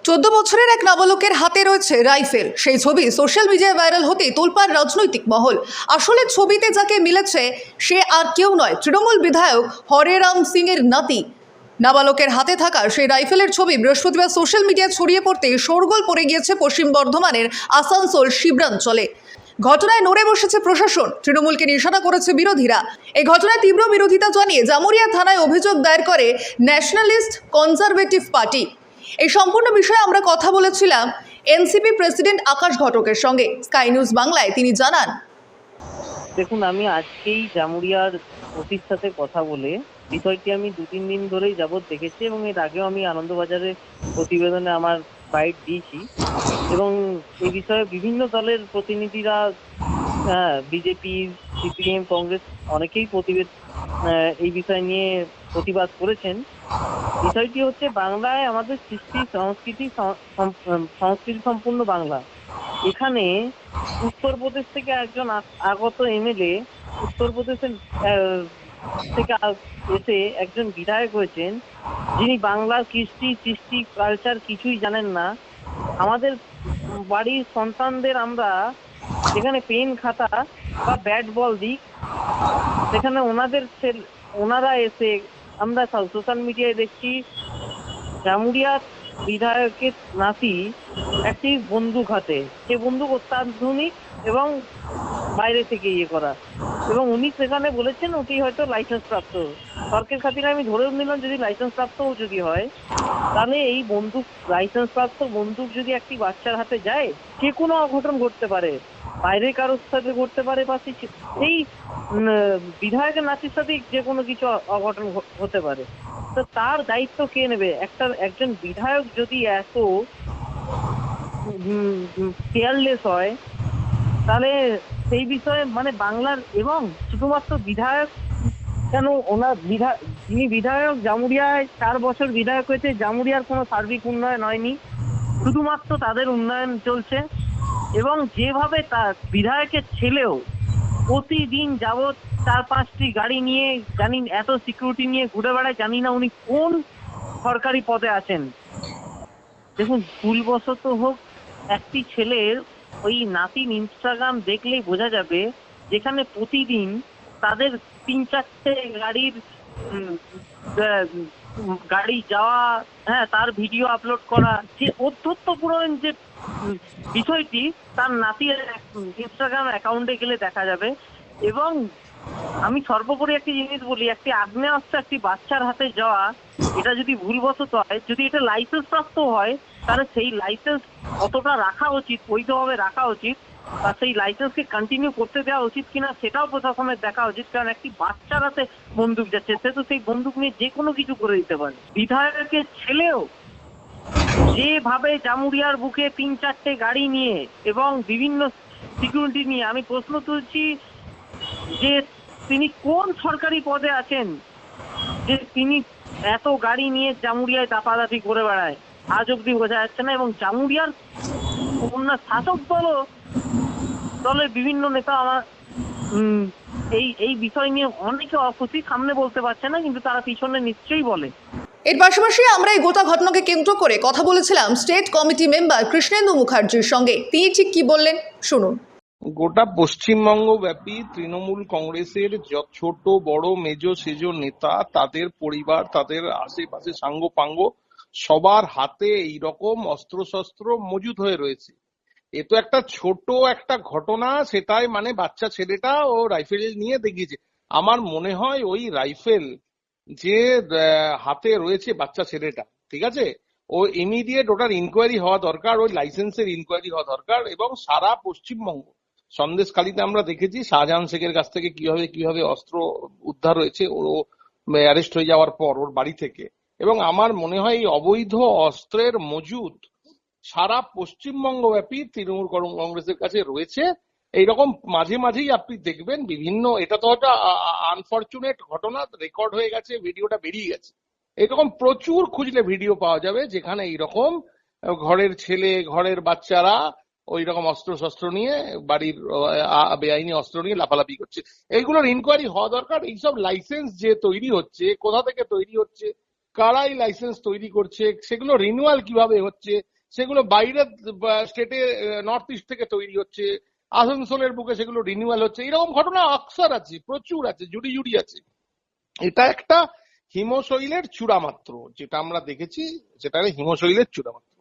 14 বছরের এক নাবালকের হাতে রয়েছে রাইফেল। সেই ছবি সোশ্যাল মিডিয়ায় ভাইরাল হতেই তোলপাড় রাজনৈতিক মহল। আসলে ছবিতে যাকে মিলেছে সে আর কেউ নয়, তৃণমূল বিধায়ক হরেরাম সিং এর নাতি। নাবালকের হাতে থাকা সেই রাইফেলের ছবি বৃহস্পতিবার সোশ্যাল মিডিয়ায় ছড়িয়ে পড়তে শোরগোল পড়ে গিয়েছে পশ্চিম বর্ধমানের আসানসোল শিবরাঞ্চলে। ঘটনায় নড়ে বসেছে প্রশাসন, তৃণমূলকে নিশানা করেছে বিরোধীরা। এই ঘটনায় তীব্র বিরোধিতা জানিয়ে জামুরিয়া থানায় অভিযোগ দায়ের করে ন্যাশনালিস্ট কনজারভেটিভ পার্টি। এই সম্পূর্ণ বিষয়ে আমরা কথা বলেছিলাম এনসিপি প্রেসিডেন্ট আকাশ ঘটকের সঙ্গে। স্কাই নিউজ বাংলায় তিনি জানান, দেখুন, আমি আজকেই জামুরিয়ার ওসির সাথে কথা বলে বিষয়টি আমি 2-3 দিন ধরেই যাবৎ দেখেছি এবং এর আগেও আমি আনন্দবাজারের প্রতিবেদনে আমার বাইট দিয়েছি এবং এই বিষয়ে বিভিন্ন দলের প্রতিনিধিরা, বিজেপি, সিপিএম, কংগ্রেস অনেকেই এই বিষয় নিয়ে প্রতিবাদ করেছেন। বিষয়টি হচ্ছে, বাংলায় আমাদের সংস্কৃতি সম্পূর্ণ বাংলা। এখানে উত্তরপ্রদেশ থেকে একজন আগত এমএলএ উত্তরপ্রদেশের থেকে এসে একজন বিধায়ক হয়েছেন, যিনি বাংলার কৃষ্টি কালচার কিছুই জানেন না। আমাদের বাড়ির সন্তানদের আমরা যেখানে পেন খাতা বা ব্যাট বল দিই, সেখানে ওনারা এসে আমরা সোশ্যাল মিডিয়ায় দেখছি জামুরিয়া বিধায়কের নাতি একটি বন্দুক হাতে। সে বন্দুক অত্যাধুনিক এবং বাইরে থেকে করা, এবং উনি সেখানে বলেছেন ওটি হয়তো লাইসেন্স প্রাপ্ত। তর্কের খাতিরে আমি ধরেও নিলাম যদি লাইসেন্স প্রাপ্তও যদি হয়, তাহলে এই বন্দুক, লাইসেন্স প্রাপ্ত বন্দুক যদি একটি বাচ্চার হাতে যায়, যে কোনো অঘটন ঘটতে পারে, বাইরে কারোর সাথে ঘটতে পারে বা সেই বিধায়কের নাতির সাথে যে কোনো কিছু অঘটন হতে পারে। তো তার দায়িত্ব কে নেবে? একজন বিধায়ক যদি এত কেয়ারলেস হয়, তাহলে সেই বিষয়ে বাংলার, এবং শুধুমাত্র বিধায়ক কেন, যিনি বিধায়ক জামুরিয়ায় 4 বছর বিধায়ক হয়েছে, জামুরিয়ার কোনো সার্বিক উন্নয়ন হয়নি, শুধুমাত্র তাদের উন্নয়ন চলছে। এবং যেভাবে তার বিধায়কের ছেলেও প্রতিদিন যাবৎ 4-5টি গাড়ি নিয়ে, জানি এত সিকিউরিটি নিয়ে ঘুরে বেড়ায়, জানি না উনি কোন সরকারি পদে আছেন। দেখুন, ভুলবশত হোক একটি ছেলের ওই নাতির ইনস্টাগ্রাম দেখলেই বোঝা যাবে, যেখানে প্রতিদিন তাদের 3-4টে গাড়ি যাওয়া, তার ভিডিও আপলোড করা, যে অধ্যত্বপূর্ণ যে বিষয়টি তার নাতির ইনস্টাগ্রাম অ্যাকাউন্টে গেলে দেখা যাবে। এবং আমি সর্বোপরি একটি জিনিস বলি, একটি আগ্নেয়াস্ত্র একটি বাচ্চার হাতে যাওয়া, এটা যদি ভুলবশত হয়, যদি এটা লাইসেন্স প্রাপ্ত হয়, তাহলে সেই লাইসেন্স কতটা রাখা উচিত, বৈধভাবে রাখা উচিত, বা সেই লাইসেন্সকে কন্টিনিউ করতে দেওয়া উচিত কিনা সেটাও প্রশাসনের দেখা উচিত। কারণ একটি বাচ্চার হাতে বন্দুক যাচ্ছে, সে তো সেই বন্দুক নিয়ে যে কোনো কিছু করে দিতে পারে। বিধায়কের ছেলেও যেভাবে জামুরিয়ার বুকে 3-4টে গাড়ি নিয়ে এবং বিভিন্ন সিকিউরিটি নিয়ে, আমি প্রশ্ন তুলছি যে তিনি কোন সরকারি পদে আছেন যে তিনি এত গাড়ি নিয়ে জামুরিয়ায় দাপাদাপি করে বেড়ায়, আজ অব্দি বোঝা যাচ্ছে না। এবং জামুরিয়ার শাসক দলের বিভিন্ন নেতা আমার এই বিষয় নিয়ে অনেকে অখুশি, সামনে বলতে পারছে না, কিন্তু তারা পিছনে নিশ্চয়ই বলে। এর পাশাপাশি আমরা এই গোটা ঘটনাকে কেন্দ্র করে কথা বলেছিলাম স্টেট কমিটি মেম্বার কৃষ্ণেন্দু মুখার্জির সঙ্গে। তিনি ঠিক কি বললেন শুনুন। গোটা পশ্চিমবঙ্গ ব্যাপী তৃণমূল কংগ্রেসের ছোট বড় মেজ সেজ নেতা, তাদের পরিবার, তাদের আশেপাশে সাঙ্গ পাঙ্গ সবার হাতে এইরকম অস্ত্রশস্ত্র মজুদ হয়ে রয়েছে। এ তো একটা ছোট একটা ঘটনা, সেটাই বাচ্চা ছেলেটা ও রাইফেল নিয়ে দেখিয়েছে। আমার মনে হয় ওই রাইফেল যে হাতে রয়েছে বাচ্চা ছেলেটা, ঠিক আছে, ও ইমিডিয়েট ওটার ইনকোয়ারি হওয়া দরকার, ওই লাইসেন্সের ইনকোয়ারি হওয়া দরকার। এবং সারা পশ্চিমবঙ্গ, সন্দেশখালীতে আমরা দেখেছি শাহজাহান শেখের কাছ থেকে কিভাবে অস্ত্র উদ্ধার হয়েছে ও অ্যারেস্ট হয়ে যাওয়ার পর ওর বাড়ি থেকে। এবং আমার মনে হয় এই অবৈধ অস্ত্রের মজুদ সারা পশ্চিমবঙ্গ ব্যাপী তৃণমূল কংগ্রেসের কাছে রয়েছে। এইরকম মাঝে মাঝেই আপনি দেখবেন বিভিন্ন, এটা তো একটা আনফরচুনেট ঘটনা, রেকর্ড হয়ে গেছে, ভিডিওটা বেরিয়ে গেছে, এরকম প্রচুর খুঁজলে ভিডিও পাওয়া যাবে যেখানে এইরকম ঘরের ছেলে, ঘরের বাচ্চারা ওই রকম অস্ত্র শস্ত্র নিয়ে, বাড়ির বেআইনি অস্ত্র নিয়ে লাফালাফি করছে। এইগুলোর ইনকোয়ারি হওয়া দরকার। এইসব লাইসেন্স যে তৈরি হচ্ছে, কোথা থেকে তৈরি হচ্ছে, কারাই লাইসেন্স তৈরি করছে, সেগুলো রিনিউয়াল কিভাবে হচ্ছে, সেগুলো বাইরের স্টেটে নর্থ ইস্ট থেকে তৈরি হচ্ছে, আসানসোলের বুকে সেগুলো রিনিউয়াল হচ্ছে, এরকম ঘটনা আকসার আছে, প্রচুর আছে, জুড়ি জুড়ি আছে। এটা একটা হিমশৈলের চূড়া মাত্র, যেটা আমরা দেখেছি সেটা হিমশৈলের চূড়া মাত্র।